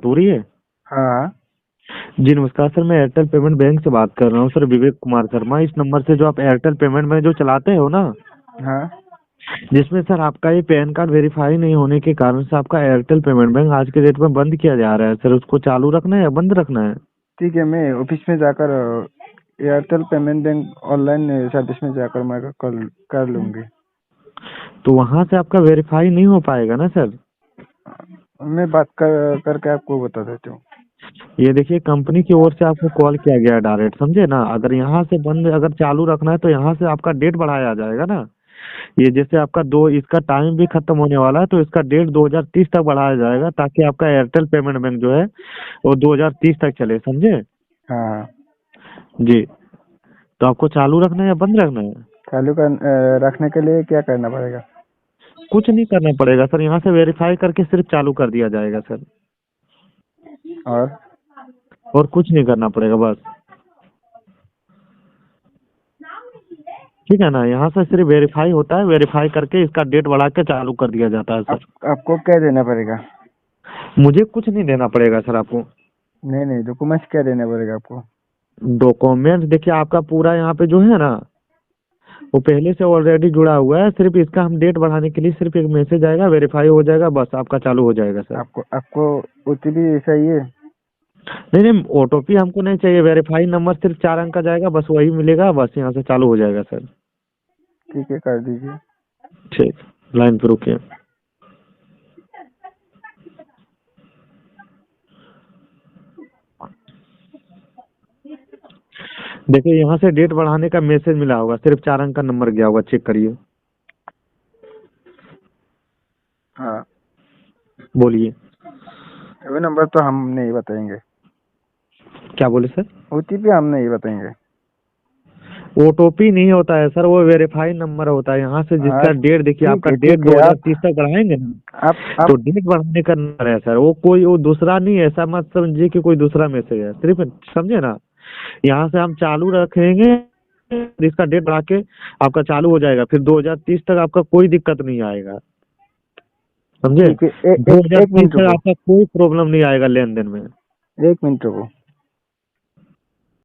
बात हो रही है? हाँ जी नमस्कार सर, मैं एयरटेल पेमेंट बैंक से बात कर रहा हूँ सर, विवेक कुमार शर्मा। इस नंबर से जो आप एयरटेल पेमेंट में जो चलाते हो ना, हाँ। जिसमें सर आपका ये पैन कार्ड वेरीफाई नहीं होने के कारण से आपका एयरटेल पेमेंट बैंक आज के डेट में बंद किया जा रहा है सर। उसको चालू रखना है या बंद रखना है? ठीक है, मैं ऑफिस में जाकर Airtel payment bank online service में जाकर मैं कर लूँगी। तो वहां से आपका वेरीफाई नहीं हो पाएगा ना सर। मैं बात करके आपको बता देती हूँ। ये देखिए, कंपनी की ओर से आपको कॉल किया गया है डायरेक्ट, समझे ना। अगर यहाँ से बंद अगर चालू रखना है तो यहाँ से आपका डेट बढ़ाया जाएगा ना। ये जैसे आपका दो इसका टाइम भी खत्म होने वाला है, तो इसका डेट 2030 तक बढ़ाया जाएगा, ताकि आपका एयरटेल पेमेंट बैंक जो है वो 2030 तक चले, समझे। हाँ। जी, तो आपको चालू रखना है या बंद रखना है? चालू कर रखने के लिए क्या करना पड़ेगा? कुछ नहीं करना पड़ेगा सर, यहाँ से वेरीफाई करके सिर्फ चालू कर दिया जाएगा सर। और और कुछ नहीं करना पड़ेगा बस, ठीक है ना। यहाँ से सिर्फ वेरीफाई होता है, वेरीफाई करके इसका डेट बढ़ा के चालू कर दिया जाता है सर। आपको क्या देना पड़ेगा? मुझे कुछ नहीं देना पड़ेगा सर आपको। नहीं नहीं, डॉक्यूमेंट्स क्या देना पड़ेगा आपको? डॉक्यूमेंट देखिए, आपका पूरा यहाँ पे जो है ना, वो पहले से ऑलरेडी जुड़ा हुआ है। सिर्फ इसका हम डेट बढ़ाने के लिए सिर्फ एक मैसेज आएगा, वेरीफाई हो जाएगा, बस आपका चालू हो जाएगा सर। आपको आपको ओटीपी चाहिए? नहीं नहीं, ओटीपी हमको नहीं चाहिए। वेरीफाई नंबर सिर्फ 4 अंक का जाएगा, बस वही मिलेगा, बस यहाँ से चालू हो जाएगा सर। ठीक है, कर दीजिए। ठीक, लाइन पे रुकिए। देखिए, यहाँ से डेट बढ़ाने का मैसेज मिला होगा, सिर्फ 4 अंक का नंबर गया होगा, चेक करिए। हाँ, बोलिए। वो नंबर तो हम नहीं बताएंगे। क्या बोले सर? ओटीपी हम नहीं बताएंगे। ओटीपी नहीं होता है सर, वो वेरीफाई नंबर होता है। यहाँ से हाँ जिसका डेट देखिए, आपका डेट ठीक है। 2030 तक बढ़ाएंगे ना, आप तो डेट बढ़ाने का नंबर है सर। वो दूसरा नहीं है, ऐसा मत समझिए कि कोई दूसरा मैसेज है, सिर्फ समझे ना। यहाँ से हम चालू रखेंगे, इसका डेट बढ़ा के आपका चालू हो जाएगा, फिर 2030 तक आपका कोई दिक्कत नहीं आएगा, समझे। ठीक है, एक 2030 मिनट तक रुको। आपका कोई प्रॉब्लम नहीं आएगा लेन देन में। एक मिनट रुको।